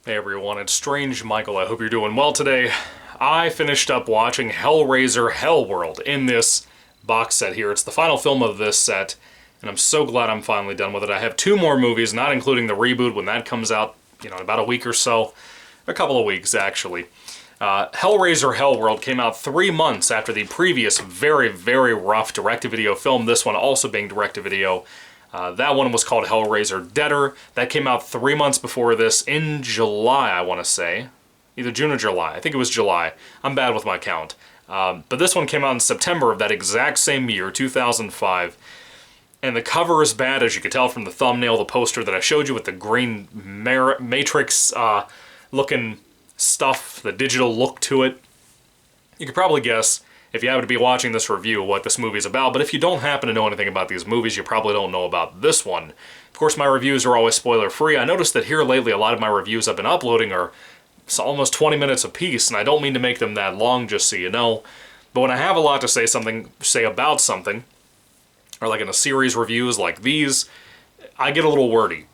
Hey everyone, it's Strange Michael. I hope you're doing well today. I finished up watching Hellraiser Hellworld in this box set here. It's the final film of this set, and I'm so glad I'm finally done with it. I have two more movies, not including the reboot when that comes out, in about a week or so. A couple of weeks, actually. Hellraiser Hellworld came out 3 months after the previous very, very rough direct-to-video film, this one also being direct-to-video. That one was called Hellraiser Deader. That came out 3 months before this in July, I want to say. Either June or July. I think it was July. I'm bad with my count. But this one came out in September of that exact same year, 2005. And the cover is bad, as you can tell from the thumbnail, the poster that I showed you with the green Matrix looking stuff, the digital look to it. You could probably guess, if you happen to be watching this review, what this movie's about, but if you don't happen to know anything about these movies, you probably don't know about this one. Of course, my reviews are always spoiler-free. I noticed that here lately, a lot of my reviews I've been uploading are almost 20 minutes apiece, and I don't mean to make them that long, just so you know. But when I have a lot to say about something, or like in a series reviews like these, I get a little wordy,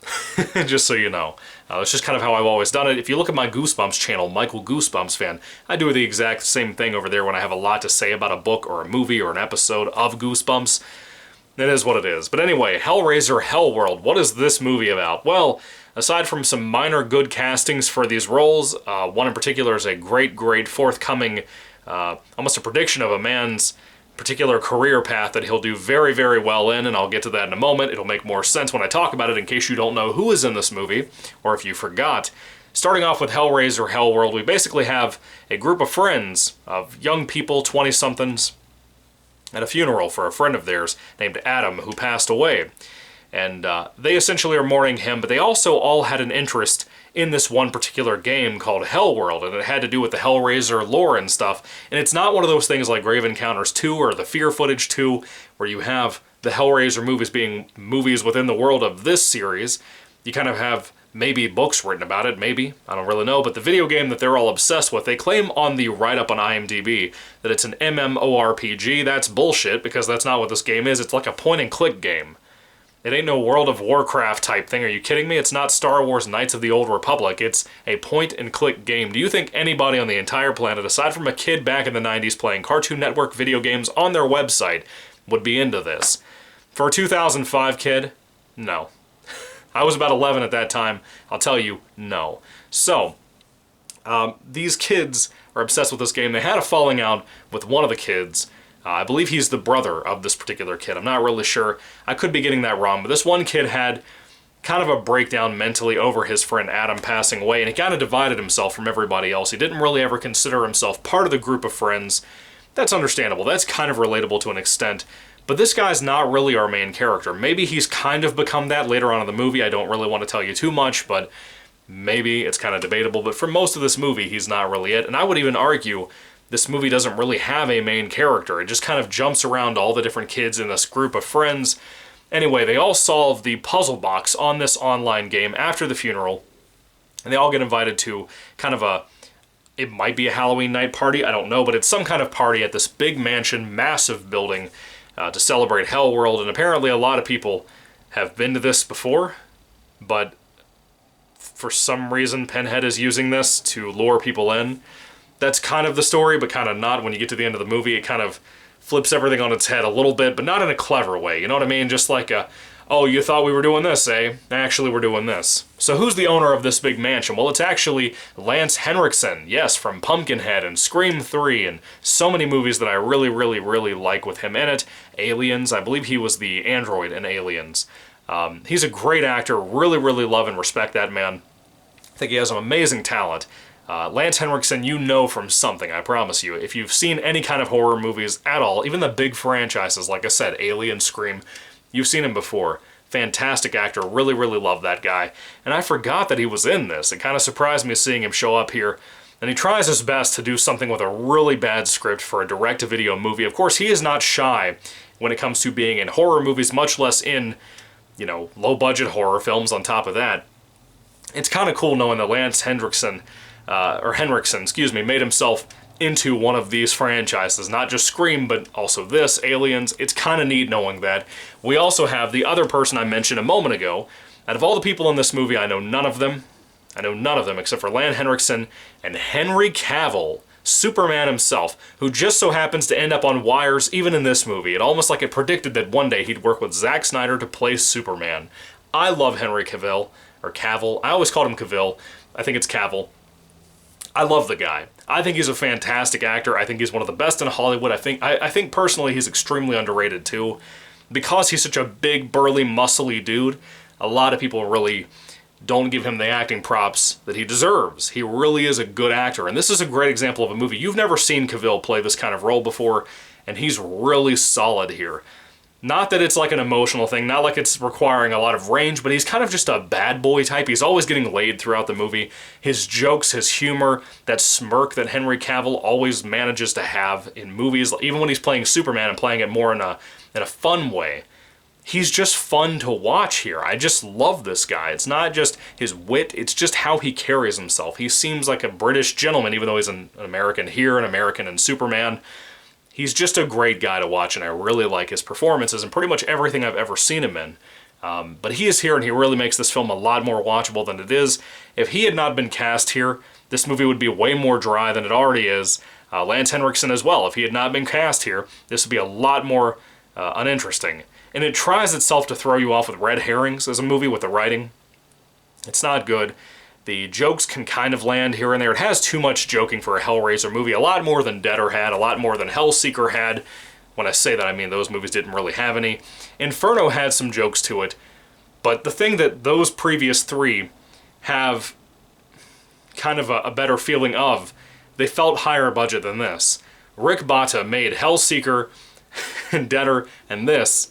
just so you know. That's just kind of how I've always done it. If you look at my Goosebumps channel, Michael Goosebumps Fan, I do the exact same thing over there when I have a lot to say about a book or a movie or an episode of Goosebumps. It is what it is. But anyway, Hellraiser Hellworld, what is this movie about? Well, aside from some minor good castings for these roles, one in particular is a great forthcoming, almost a prediction of a man's particular career path that he'll do very, very well in, and I'll get to that in a moment. It'll make more sense when I talk about it in case you don't know who is in this movie, or if you forgot. Starting off with Hellraiser Hellworld, we basically have a group of friends, of young people, 20-somethings, at a funeral for a friend of theirs named Adam, who passed away. And they essentially are mourning him, but they also all had an interest in this one particular game called Hellworld, and it had to do with the Hellraiser lore and stuff. And it's not one of those things like Grave Encounters 2 or the Fear Footage 2, where you have the Hellraiser movies being movies within the world of this series. You kind of have maybe books written about it, maybe, I don't really know, but the video game that they're all obsessed with, they claim on the write-up on IMDb that it's an MMORPG. That's bullshit, because that's not what this game is. It's like a point-and-click game. It ain't no World of Warcraft type thing. Are you kidding me? It's not Star Wars Knights of the Old Republic. It's a point-and-click game. Do you think anybody on the entire planet, aside from a kid back in the 90s playing Cartoon Network video games on their website, would be into this? For a 2005 kid, no. I was about 11 at that time. I'll tell you, no. So, these kids are obsessed with this game. They had a falling out with one of the kids. I believe he's the brother of this particular kid. I'm not really sure. I could be getting that wrong, but this one kid had kind of a breakdown mentally over his friend Adam passing away, and he kind of divided himself from everybody else. He didn't really ever consider himself part of the group of friends. That's understandable. That's kind of relatable to an extent. But this guy's not really our main character. Maybe he's kind of become that later on in the movie. I don't really want to tell you too much, but maybe it's kind of debatable. But for most of this movie, he's not really it. And I would even argue this movie doesn't really have a main character. It just kind of jumps around all the different kids in this group of friends. Anyway, they all solve the puzzle box on this online game after the funeral, and they all get invited to kind of it might be a Halloween night party, I don't know, but it's some kind of party at this big mansion, massive building, to celebrate Hellworld, and apparently a lot of people have been to this before, but for some reason Pinhead is using this to lure people in. That's kind of the story, but kind of not. When you get to the end of the movie, it kind of flips everything on its head a little bit, but not in a clever way. You know what I mean? Just like oh, you thought we were doing this, eh? Actually, we're doing this. So who's the owner of this big mansion? Well, it's actually Lance Henriksen. Yes, from Pumpkinhead and Scream 3 and so many movies that I really, really, really like with him in it. Aliens, I believe he was the android in Aliens. He's a great actor. Really, really love and respect that man. I think he has some amazing talent. Lance Henriksen, you know from something, I promise you. If you've seen any kind of horror movies at all, even the big franchises, like I said, Alien, Scream, you've seen him before. Fantastic actor, really, really love that guy. And I forgot that he was in this. It kind of surprised me seeing him show up here. And he tries his best to do something with a really bad script for a direct-to-video movie. Of course, he is not shy when it comes to being in horror movies, much less in, low-budget horror films on top of that. It's kind of cool knowing that Lance Henriksen, made himself into one of these franchises. Not just Scream, but also this, Aliens. It's kind of neat knowing that. We also have the other person I mentioned a moment ago. Out of all the people in this movie, I know none of them. I know none of them except for Lan Henriksen and Henry Cavill, Superman himself, who just so happens to end up on wires even in this movie. It almost like it predicted that one day he'd work with Zack Snyder to play Superman. I love Henry Cavill, or Cavill. I always called him Cavill. I think it's Cavill. I love the guy. I think he's a fantastic actor. I think he's one of the best in Hollywood. I think personally he's extremely underrated too. Because he's such a big, burly, muscly dude, a lot of people really don't give him the acting props that he deserves. He really is a good actor, and this is a great example of a movie. You've never seen Cavill play this kind of role before, and he's really solid here. Not that it's like an emotional thing, not like it's requiring a lot of range, but he's kind of just a bad boy type. He's always getting laid throughout the movie. His jokes, his humor, that smirk that Henry Cavill always manages to have in movies, even when he's playing Superman and playing it more in a fun way. He's just fun to watch here. I just love this guy. It's not just his wit, it's just how he carries himself. He seems like a British gentleman, even though he's an American here, an American in Superman. He's just a great guy to watch, and I really like his performances and pretty much everything I've ever seen him in. But he is here, and he really makes this film a lot more watchable than it is. If he had not been cast here, this movie would be way more dry than it already is. Lance Henriksen as well. If he had not been cast here, this would be a lot more uninteresting. And it tries itself to throw you off with red herrings as a movie with the writing. It's not good. The jokes can kind of land here and there. It has too much joking for a Hellraiser movie. A lot more than Deader had, a lot more than Hellseeker had. When I say that, I mean those movies didn't really have any. Inferno had some jokes to it. But the thing that those previous three have kind of a better feeling of, they felt higher budget than this. Rick Botta made Hellseeker and Deader and this,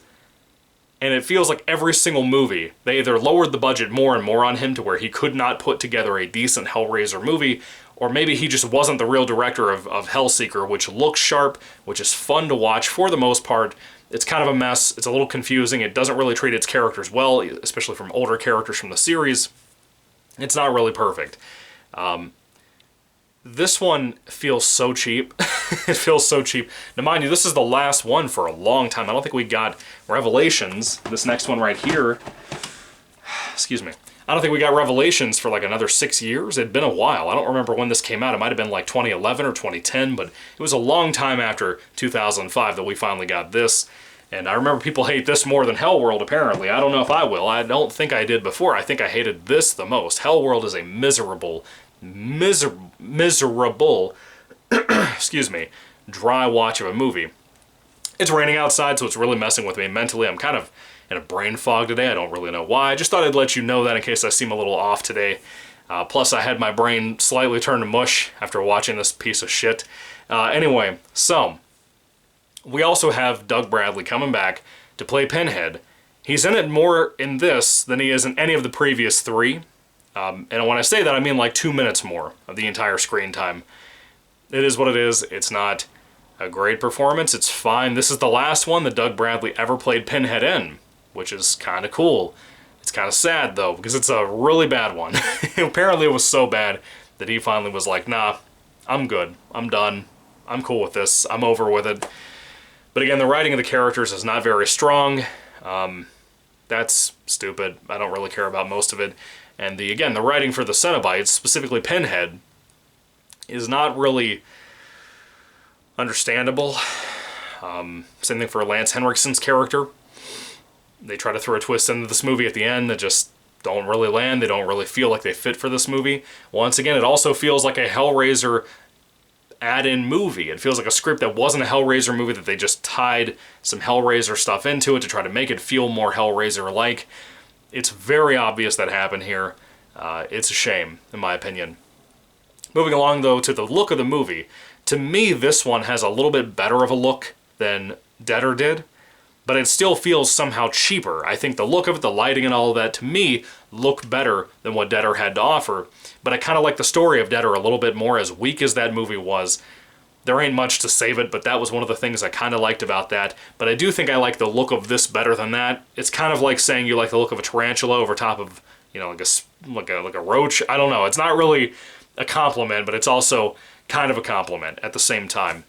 and it feels like every single movie, they either lowered the budget more and more on him to where he could not put together a decent Hellraiser movie, or maybe he just wasn't the real director of Hellseeker, which looks sharp, which is fun to watch for the most part. It's kind of a mess, it's a little confusing, it doesn't really treat its characters well, especially from older characters from the series. It's not really perfect. This one feels so cheap. It feels so cheap. Now, mind you, this is the last one for a long time. I don't think we got Revelations, this next one right here. Excuse me. I don't think we got Revelations for like another 6 years. It'd been a while. I don't remember when this came out. It might have been like 2011 or 2010, but it was a long time after 2005 that we finally got this. And I remember people hate this more than Hellworld, apparently. I don't know if I will. I don't think I did before. I think I hated this the most. Hellworld is a miserable, excuse me, dry watch of a movie. It's raining outside, so it's really messing with me mentally. I'm kind of in a brain fog today. I don't really know why. I just thought I'd let you know that in case I seem a little off today. Plus, I had my brain slightly turned to mush after watching this piece of shit. Anyway, so we also have Doug Bradley coming back to play Pinhead. He's in it more in this than he is in any of the previous three. And when I say that, I mean like 2 minutes more of the entire screen time. It is what it is. It's not a great performance. It's fine. This is the last one that Doug Bradley ever played Pinhead in, which is kind of cool. It's kind of sad, though, because it's a really bad one. Apparently it was so bad that he finally was like, nah, I'm good. I'm done. I'm cool with this. I'm over with it. But again, the writing of the characters is not very strong. That's stupid. I don't really care about most of it. And the writing for the Cenobites, specifically Pinhead, is not really understandable. Same thing for Lance Henriksen's character. They try to throw a twist into this movie at the end that just don't really land. They don't really feel like they fit for this movie. Once again, it also feels like a Hellraiser add-in movie. It feels like a script that wasn't a Hellraiser movie, that they just tied some Hellraiser stuff into it to try to make it feel more Hellraiser-like. It's very obvious that happened here. It's a shame, in my opinion. Moving along, though, to the look of the movie. To me, this one has a little bit better of a look than Deader did, but it still feels somehow cheaper. I think the look of it, the lighting and all of that, to me, look better than what Deader had to offer. But I kind of like the story of Deader a little bit more. As weak as that movie was, there ain't much to save it, but that was one of the things I kind of liked about that. But I do think I like the look of this better than that. It's kind of like saying you like the look of a tarantula over top of, you know, like a roach. I don't know. It's not really a compliment, but it's also kind of a compliment at the same time.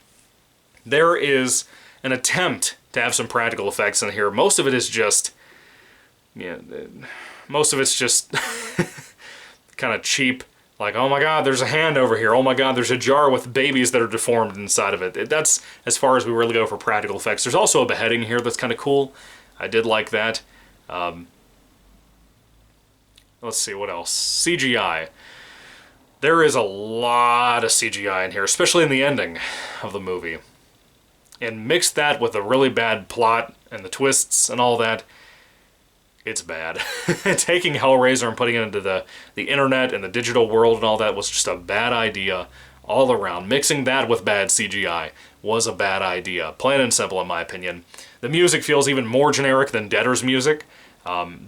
There is an attempt to have some practical effects in here. Most of it is just, most of it's just kind of cheap, like, oh my god, there's a hand over here, oh my god, there's a jar with babies that are deformed inside of it. That's as far as we really go for practical effects. There's also a beheading here that's kind of cool. I did like that. Let's see, what else? CGI. There is a lot of CGI in here, especially in the ending of the movie. And mix that with a really bad plot and the twists and all that, it's bad. Taking Hellraiser and putting it into the internet and the digital world and all that was just a bad idea all around. Mixing that with bad CGI was a bad idea. Plain and simple, in my opinion. The music feels even more generic than Deader's music.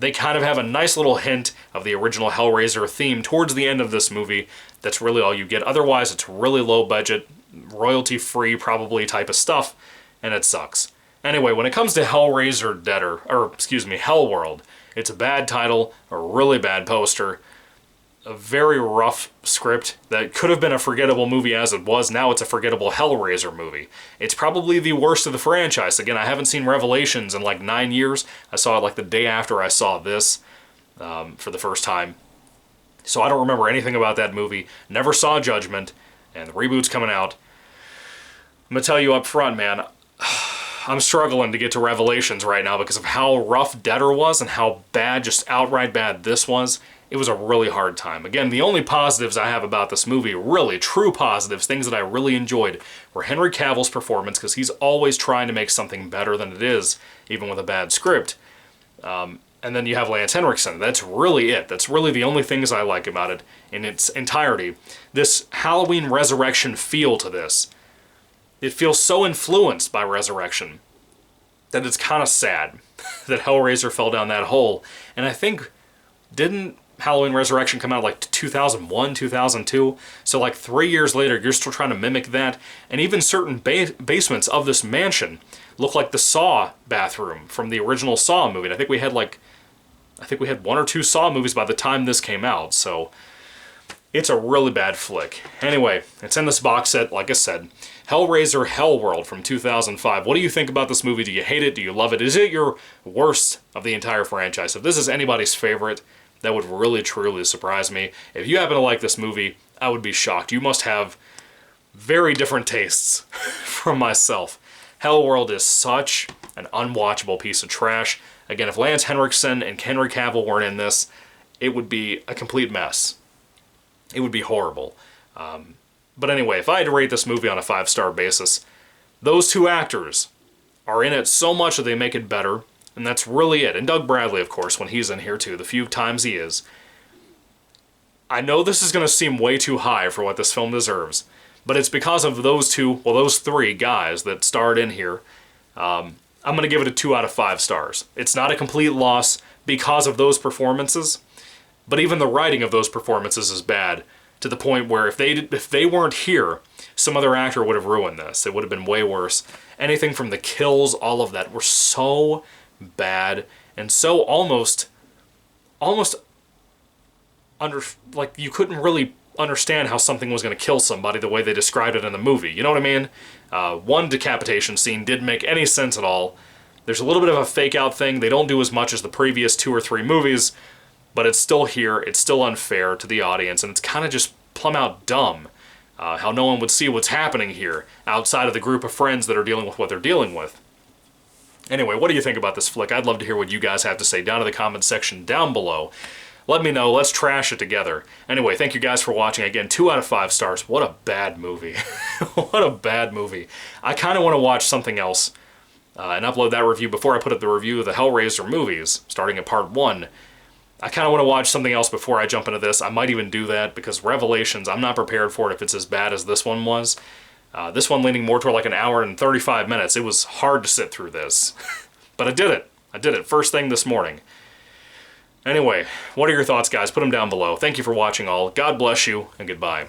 They kind of have a nice little hint of the original Hellraiser theme towards the end of this movie. That's really all you get. Otherwise, it's really low budget, royalty-free probably type of stuff, and it sucks. Anyway, when it comes to Hellraiser Hellworld, it's a bad title, a really bad poster, a very rough script that could have been a forgettable movie as it was. Now it's a forgettable Hellraiser movie. It's probably the worst of the franchise. Again, I haven't seen Revelations in like 9 years. I saw it like the day after I saw this for the first time. So I don't remember anything about that movie. Never saw Judgment, and the reboot's coming out. I'm gonna tell you up front, man, I'm struggling to get to Revelations right now because of how rough Deader was and how bad, just outright bad this was. It was a really hard time. Again, the only positives I have about this movie, really true positives, things that I really enjoyed, were Henry Cavill's performance, because he's always trying to make something better than it is, even with a bad script. And then you have Lance Henriksen. That's really it. That's really the only things I like about it in its entirety. This Halloween Resurrection feel to this. It feels so influenced by Resurrection that it's kind of sad that Hellraiser fell down that hole. And I think, didn't Halloween Resurrection come out like 2001, 2002? So like 3 years later, you're still trying to mimic that. And even certain basements of this mansion look like the Saw bathroom from the original Saw movie. And I think we had 1 or 2 Saw movies by the time this came out. So it's a really bad flick. Anyway, it's in this box set, like I said. Hellraiser Hellworld from 2005. What do you think about this movie? Do you hate it? Do you love it? Is it your worst of the entire franchise? If this is anybody's favorite, that would really, truly surprise me. If you happen to like this movie, I would be shocked. You must have very different tastes from myself. Hellworld is such an unwatchable piece of trash. Again, if Lance Henriksen and Henry Cavill weren't in this, it would be a complete mess. It would be horrible. But anyway, if I had to rate this movie on a 5-star basis, those 2 actors are in it so much that they make it better, and that's really it. And Doug Bradley, of course, when he's in here too, the few times he is. I know this is going to seem way too high for what this film deserves, but it's because of those 3 guys that starred in here. I'm going to give it a 2 out of 5 stars. It's not a complete loss because of those performances, but even the writing of those performances is bad, to the point where if they weren't here, some other actor would have ruined this. It would have been way worse. Anything from the kills, all of that, were so bad and so almost like you couldn't really understand how something was going to kill somebody the way they described it in the movie. You know what I mean? One decapitation scene didn't make any sense at all. There's a little bit of a fake out thing. They don't do as much as the previous 2 or 3 movies, but it's still here. It's still unfair to the audience, and it's kind of just plumb out dumb. How no one would see what's happening here outside of the group of friends that are dealing with what they're dealing with. Anyway, what do you think about this flick? I'd love to hear what you guys have to say down in the comments section down below. Let me know. Let's trash it together. Anyway, thank you guys for watching. Again, 2 out of 5 stars. What a bad movie. What a bad movie. I kind of want to watch something else and upload that review before I put up the review of the Hellraiser movies, starting at part 1. I kind of want to watch something else before I jump into this. I might even do that, because Revelations, I'm not prepared for it if it's as bad as this one was. This one leaning more toward like 1 hour and 35 minutes. It was hard to sit through this. But I did it. I did it first thing this morning. Anyway, what are your thoughts, guys? Put them down below. Thank you for watching all. God bless you, and goodbye.